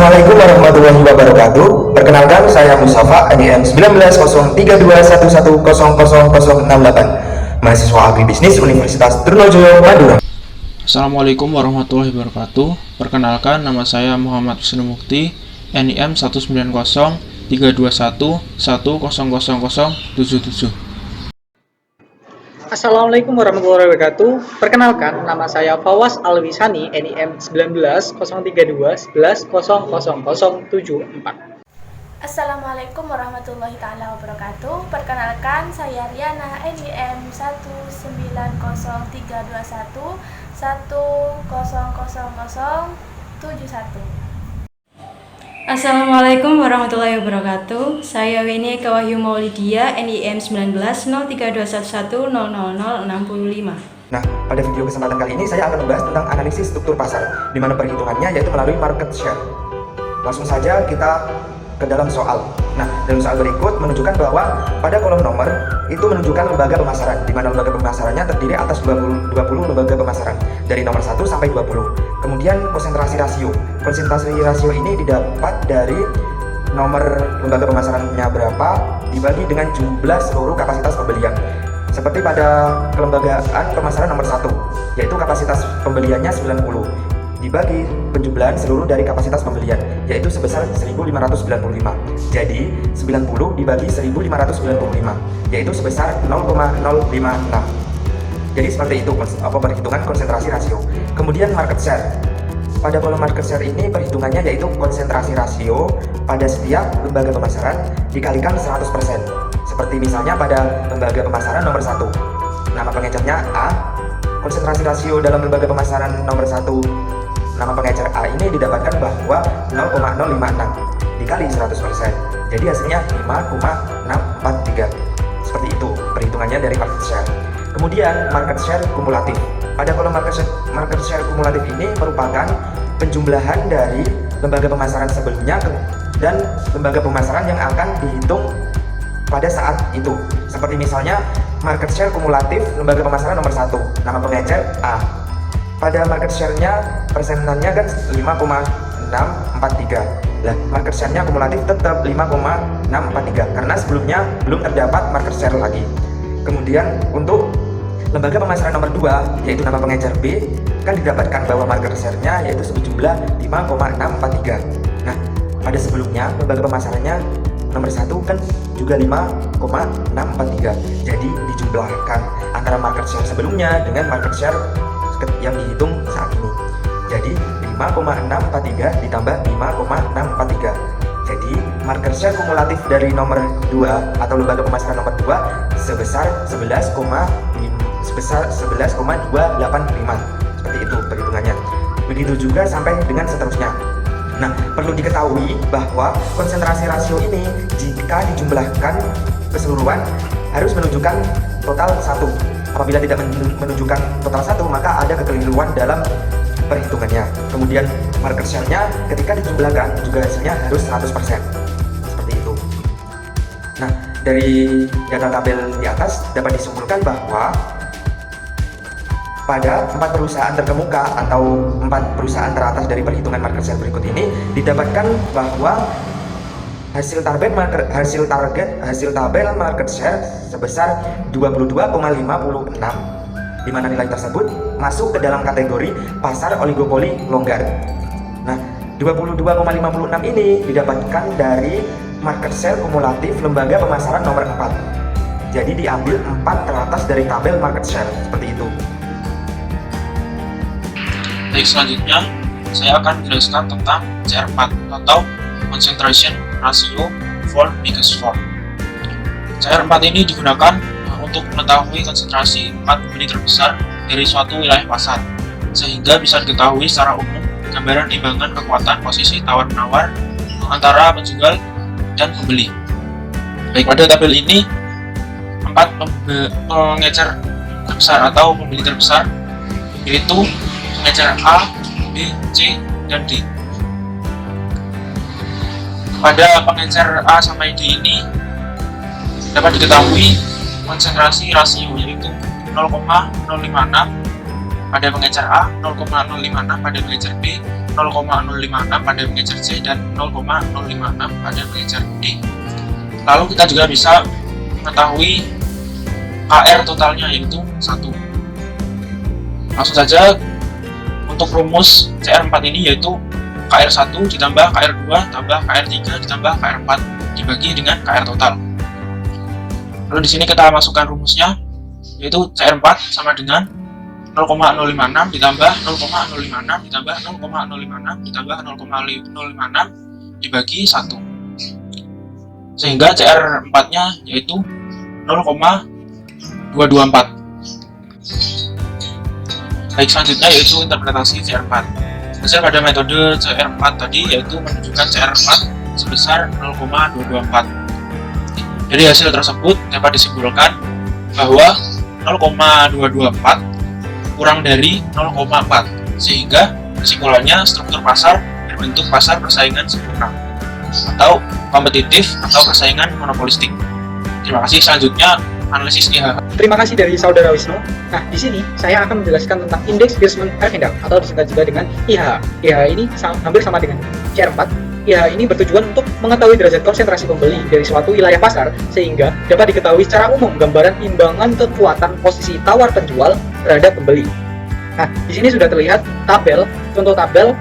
Assalamualaikum warahmatullahi wabarakatuh. Perkenalkan, saya Mustafa, NIM 190321100068, mahasiswa agribisnis Universitas Trunojoyo, Madura. Assalamualaikum warahmatullahi wabarakatuh. Perkenalkan, nama saya Muhammad Wisnu Mukti, NIM 1903221000077. Assalamualaikum warahmatullahi wabarakatuh. Perkenalkan, nama saya Fawaz Alwisani, NIM 190321100074. Assalamualaikum warahmatullahi taala wabarakatuh. Perkenalkan, saya Riana, NIM 1900321100071. Assalamualaikum warahmatullahi wabarakatuh. Saya Winnie Kawahyu Maulidia, NIM 190321100065. Nah, pada video kesempatan kali ini saya akan membahas tentang analisis struktur pasar, di mana perhitungannya yaitu melalui market share. Langsung saja kita ke dalam soal. Nah, dalam soal berikut menunjukkan bahwa pada kolom nomor itu menunjukkan lembaga pemasaran, di mana lembaga pemasarannya terdiri atas 20 lembaga pemasaran dari nomor 1 sampai 20. Kemudian konsentrasi rasio. Konsentrasi rasio ini didapat dari nomor lembaga pemasarannya berapa dibagi dengan jumlah seluruh kapasitas pembelian. Seperti pada kelembagaan pemasaran nomor 1, yaitu kapasitas pembeliannya 90 dibagi penjumlahan seluruh dari kapasitas pembelian, yaitu sebesar 1595. Jadi 90 dibagi 1595, yaitu sebesar 0,056. Jadi seperti itu perhitungan konsentrasi rasio. Kemudian market share. Pada kolom market share ini perhitungannya yaitu konsentrasi rasio pada setiap lembaga pemasaran dikalikan 100%. Seperti misalnya pada lembaga pemasaran nomor 1, nama pengecernya A. Konsentrasi rasio dalam lembaga pemasaran nomor 1, nama pengecer A ini didapatkan bahwa 0,056 dikali 100%. Jadi hasilnya 5,643. Seperti itu perhitungannya dari market share. Kemudian market share kumulatif. Pada kolom market share kumulatif ini merupakan penjumlahan dari lembaga pemasaran sebelumnya dan lembaga pemasaran yang akan dihitung pada saat itu. Seperti misalnya market share kumulatif lembaga pemasaran nomor 1, nama pengecer A. Pada market share-nya persenannya kan 5,643. Lah, market share-nya kumulatif tetap 5,643 karena sebelumnya belum terdapat market share lagi. Kemudian untuk lembaga pemasaran nomor 2, yaitu nama pengecer B, kan didapatkan bahwa market share-nya yaitu sejumlah 5,643. Nah, pada sebelumnya lembaga pemasarannya nomor 1 kan juga 5,643. Jadi dijumlahkan antara market share sebelumnya dengan market share yang dihitung saat ini. Jadi 5,643 ditambah 5,643. Jadi market share kumulatif dari nomor 2 atau lembaga pemasaran nomor 2 sebesar 11,285. Seperti itu perhitungannya. Begitu juga sampai dengan seterusnya. Nah, perlu diketahui bahwa konsentrasi rasio ini jika dijumlahkan keseluruhan harus menunjukkan total 1. Apabila tidak menunjukkan total 1, maka ada kekeliruan dalam perhitungannya. Kemudian market share-nya ketika dijumlahkan juga hasilnya harus 100%. Seperti itu. Nah, dari data tabel di atas dapat disimpulkan bahwa pada 4 perusahaan terkemuka atau 4 perusahaan teratas dari perhitungan market share berikut ini didapatkan bahwa hasil tabel market share sebesar 22,56, di mana nilai tersebut masuk ke dalam kategori pasar oligopoli longgar. Nah, 22,56 ini didapatkan dari market share kumulatif lembaga pemasaran nomor 4. Jadi diambil 4 teratas dari tabel market share, seperti itu. Baik, selanjutnya saya akan menjelaskan tentang CR4 atau Concentration Ratio for Biggest Four. CR4 ini digunakan untuk mengetahui konsentrasi 4 pembeli terbesar dari suatu wilayah pasar, sehingga bisa diketahui secara umum gambaran timbangan kekuatan posisi tawar-menawar antara penjual dan pembeli. Baik, pada tabel ini 4 pengecer terbesar atau pembeli terbesar yaitu pengecer A, B, C, dan D. Pada pengecer A sampai D ini dapat diketahui konsentrasi rasio yaitu 0,056 pada pengecer A, 0,056 pada pengecer B, 0,056 pada pengecer C, dan 0,056 pada pengecer D. Lalu kita juga bisa mengetahui KR totalnya, yaitu 1. Langsung saja untuk rumus CR4 ini, yaitu KR1 ditambah KR2 tambah KR3 ditambah KR4 dibagi dengan KR total. Lalu di sini kita masukkan rumusnya, yaitu CR4 sama dengan 0,056 ditambah 0,056 ditambah 0,056 ditambah 0,056 dibagi 1. Sehingga CR4-nya yaitu 0,224. Baik, selanjutnya yaitu interpretasi CR4. Hasil pada metode CR4 tadi yaitu menunjukkan CR4 sebesar 0,224. Dari hasil tersebut dapat disimpulkan bahwa 0,224 kurang dari 0,4, sehingga kesimpulannya struktur pasar berbentuk pasar persaingan sempurna atau kompetitif atau persaingan monopolistik. Terima kasih. Selanjutnya analisis IHH. Terima kasih dari Saudara Wisnu. Nah, di sini saya akan menjelaskan tentang indeks Hirschman-Herfindahl atau disingkat juga dengan IHH. IHH ini hampir sama dengan CR4. IHH ini bertujuan untuk mengetahui derajat konsentrasi pembeli dari suatu wilayah pasar sehingga dapat diketahui secara umum gambaran imbangan kekuatan posisi tawar penjual terhadap pembeli. Nah, di sini sudah terlihat tabel, contoh tabel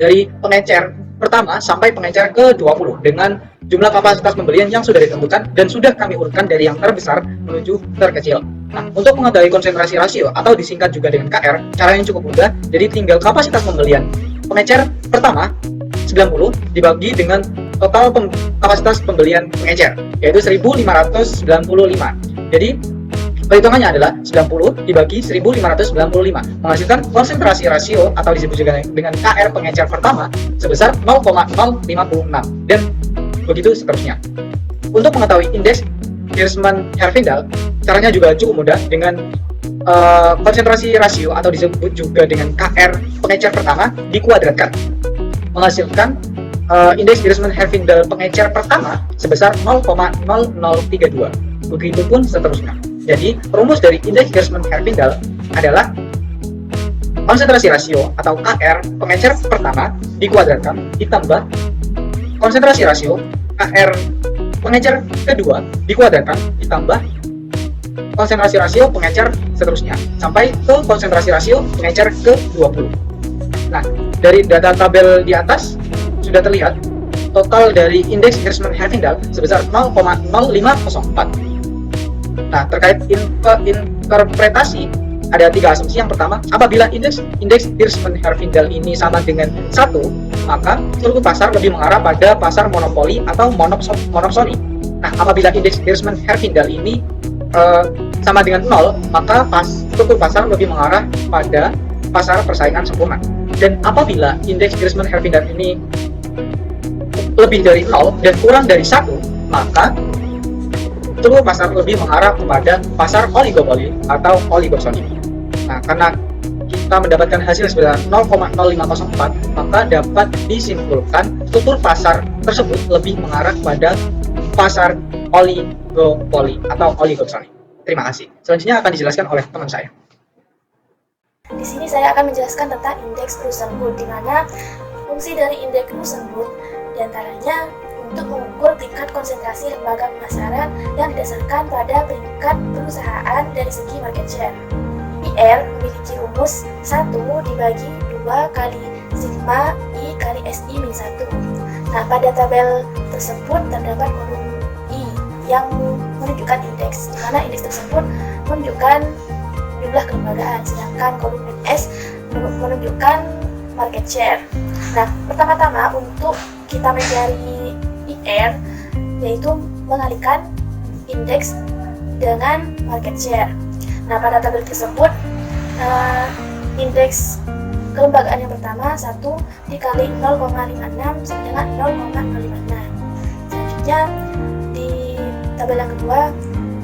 dari pengecer pertama sampai pengecer ke-20 dengan jumlah kapasitas pembelian yang sudah ditentukan dan sudah kami urutkan dari yang terbesar menuju terkecil. Nah, untuk mengetahui konsentrasi rasio atau disingkat juga dengan KR, caranya cukup mudah. Jadi tinggal kapasitas pembelian pengecer pertama 90 dibagi dengan total kapasitas pembelian pengecer, yaitu 1595. Jadi perhitungannya adalah 90 dibagi 1595 menghasilkan konsentrasi rasio atau disebut juga dengan KR pengecer pertama sebesar 0,056 dan begitu seterusnya. Untuk mengetahui indeks Hirschman-Herfindahl, caranya juga cukup mudah dengan konsentrasi rasio atau disebut juga dengan KR pengecer pertama dikuadratkan menghasilkan indeks Hirschman-Herfindahl pengecer pertama sebesar 0,0032. Begitupun seterusnya. Jadi, rumus dari indeks Hirschman-Herfindahl adalah konsentrasi rasio atau KR pengecer pertama dikuadratkan ditambah konsentrasi rasio KR pengecer kedua dikuadratkan ditambah konsentrasi rasio pengecer seterusnya sampai ke konsentrasi rasio pengecer ke-20. Nah, dari data tabel di atas sudah terlihat total dari indeks Hirschman-Herfindahl sebesar 0,0504. Nah, terkait interpretasi ada 3 asumsi. Yang pertama, apabila indeks Hirschman-Herfindahl ini sama dengan 1, maka seluruh pasar lebih mengarah pada pasar monopoli atau monopsoni. Nah, apabila indeks Hirschman-Herfindahl ini sama dengan 0, maka struktur pasar lebih mengarah pada pasar persaingan sempurna. Dan apabila indeks Hirschman-Herfindahl ini lebih dari 0 dan kurang dari 1, maka seluruh pasar lebih mengarah kepada pasar oligopoli atau oligosoni. Nah, karena kita mendapatkan hasil sebesar 0,0504, maka dapat disimpulkan struktur pasar tersebut lebih mengarah kepada pasar oligopoli atau oligosoni. Terima kasih. Selanjutnya akan dijelaskan oleh teman saya. Di sini saya akan menjelaskan tentang indeks Rosenwood, di mana fungsi dari indeks Rosenwood diantaranya untuk mengukur tingkat konsentrasi lembaga pemasaran yang didasarkan pada peringkat perusahaan dari segi market share. IR memiliki rumus 1 dibagi 2 kali sigma I kali SI min 1. Nah, pada tabel tersebut terdapat kolom I yang menunjukkan indeks, di mana indeks tersebut menunjukkan jumlah kelembagaan, sedangkan kolom S menunjukkan market share. Nah, pertama-tama untuk kita mencari IR, yaitu mengalihkan indeks dengan market share. Nah, pada tabel tersebut indeks kelembagaan yang pertama 1 dikali 0,56 sama dengan 0,056. Selanjutnya di tabel yang kedua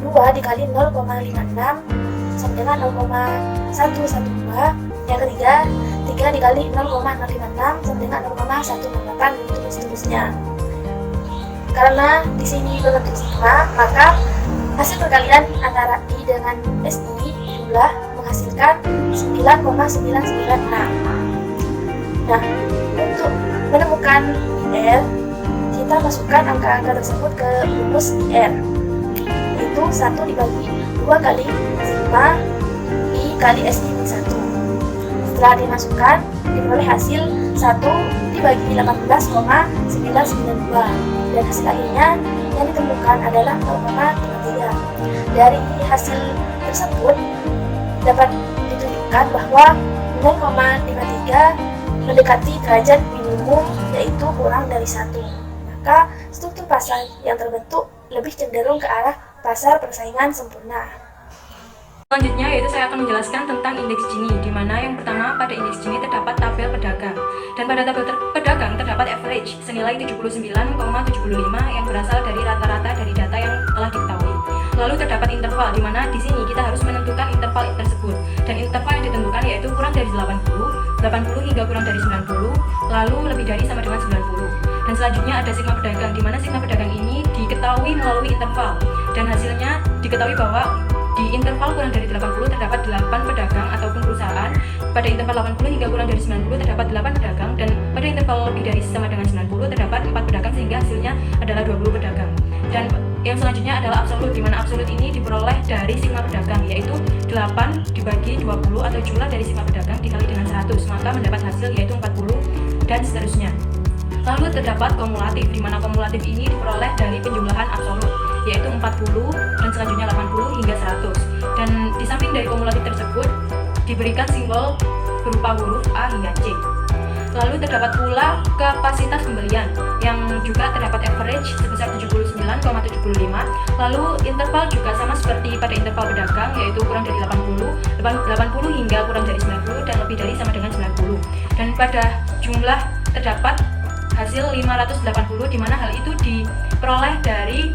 2 dikali 0,56 sama dengan 0,112. Yang ketiga 3 dikali 0,056 sama dengan 0,168 dan seterusnya. Karena di sini berbentuk sigma, maka hasil perkalian antara I dengan SI itulah menghasilkan 9,996. Nah, untuk menemukan IR, kita masukkan angka-angka tersebut ke rumus IR, yaitu 1 dibagi 2 kali sigma I kali S-1. Setelah dimasukkan, diperoleh hasil 1 dibagi 18,992, dan hasil akhirnya yang ditemukan adalah 0,53. Dari hasil tersebut dapat ditunjukkan bahwa 0,53 mendekati derajat minimum, yaitu kurang dari 1. Maka struktur pasar yang terbentuk lebih cenderung ke arah pasar persaingan sempurna. Selanjutnya yaitu saya akan menjelaskan tentang indeks Gini, di mana yang pertama pada indeks Gini terdapat tabel pedagang, dan pada tabel pedagang terdapat average senilai 79,75 yang berasal dari rata-rata dari data yang telah diketahui. Lalu terdapat interval, di mana di sini kita harus menentukan interval tersebut, dan interval yang ditentukan yaitu kurang dari 80 hingga kurang dari 90, lalu lebih dari sama dengan 90. Dan selanjutnya ada sigma pedagang, di mana sigma pedagang ini diketahui melalui interval, dan hasilnya diketahui bahwa di interval kurang dari 80 terdapat 8 pedagang ataupun perusahaan, pada interval 80 hingga kurang dari 90 terdapat 8 pedagang, dan pada interval lebih dari sama dengan 90 terdapat 4 pedagang, sehingga hasilnya adalah 20 pedagang. Dan yang selanjutnya adalah absolut, di mana absolut ini diperoleh dari sigma pedagang, yaitu 8 dibagi 20 atau jumlah dari sigma pedagang dikali dengan 100, maka mendapat hasil yaitu 40, dan seterusnya. Lalu terdapat kumulatif, di mana kumulatif ini diperoleh dari penjumlahan absolut, yaitu 40, dan selanjutnya 80 hingga 100. Dan di samping dari kumulatif tersebut diberikan simbol berupa huruf A hingga C. Lalu terdapat pula kapasitas pembelian yang juga terdapat average sebesar 79,75. Lalu interval juga sama seperti pada interval pedagang, yaitu kurang dari 80 hingga kurang dari 90, dan lebih dari sama dengan 90. Dan pada jumlah terdapat hasil 580, di mana hal itu diperoleh dari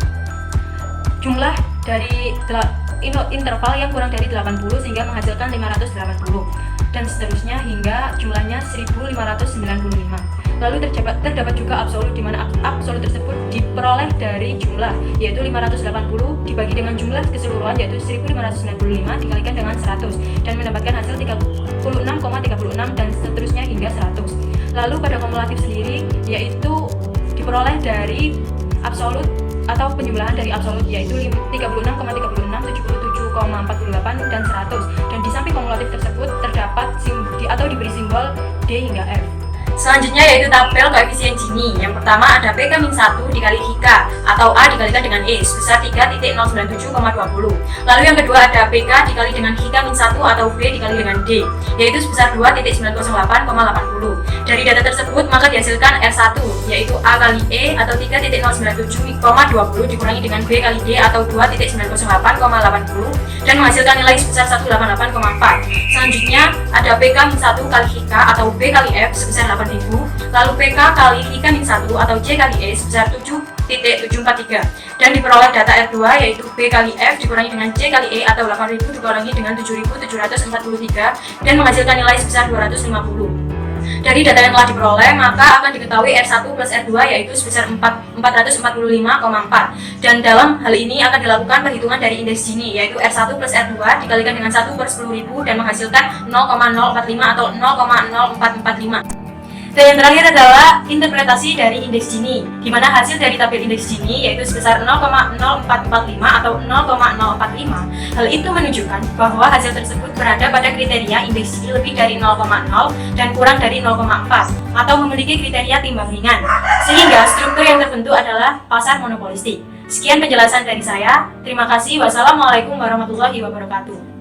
jumlah dari interval yang kurang dari 80 sehingga menghasilkan 580, dan seterusnya hingga jumlahnya 1595. Lalu terdapat juga absolut, di mana absolut tersebut diperoleh dari jumlah, yaitu 580 dibagi dengan jumlah keseluruhan, yaitu 1595 dikalikan dengan 100, dan mendapatkan hasil 36,36, dan seterusnya hingga 100. Lalu pada kumulatif sendiri yaitu diperoleh dari absolut atau penjumlahan dari absolut, yaitu 36,36, 77,48, dan 100. Dan di samping kumulatif tersebut terdapat atau diberi simbol D hingga F. Selanjutnya yaitu tabel koefisien Gini. Yang pertama ada PK-1 dikali HIKA atau A dikalikan dengan E sebesar 3.097,20. Lalu yang kedua ada PK dikali dengan HIKA-1 atau B dikali dengan D, yaitu sebesar 2.908,80. Dari data tersebut maka dihasilkan R1 yaitu A kali E atau 3.097,20 dikurangi dengan B kali D atau 2.908,80 dan menghasilkan nilai sebesar 188,4. Selanjutnya ada PK-1 kali HIKA atau B kali F sebesar 8.000, lalu PK kali HIKA-1 atau J kali E sebesar 7.743, dan diperoleh data R2 yaitu B kali F dikurangi dengan J kali E atau 8.000 dikurangi dengan 7.743 dan menghasilkan nilai sebesar 250. Dari data yang telah diperoleh maka akan diketahui R1 plus R2 yaitu sebesar 445,4, dan dalam hal ini akan dilakukan perhitungan dari indeks Gini yaitu R1 plus R2 dikalikan dengan 1/10.000 dan menghasilkan 0,045 atau 0,0445. Dan yang terakhir adalah interpretasi dari indeks Gini, di mana hasil dari tabel indeks Gini yaitu sebesar 0,0445 atau 0,045. Hal itu menunjukkan bahwa hasil tersebut berada pada kriteria indeks Gini lebih dari 0,0 dan kurang dari 0,4 atau memiliki kriteria timbang ringan, sehingga struktur yang terbentuk adalah pasar monopolistik. Sekian penjelasan dari saya. Terima kasih. Wassalamualaikum warahmatullahi wabarakatuh.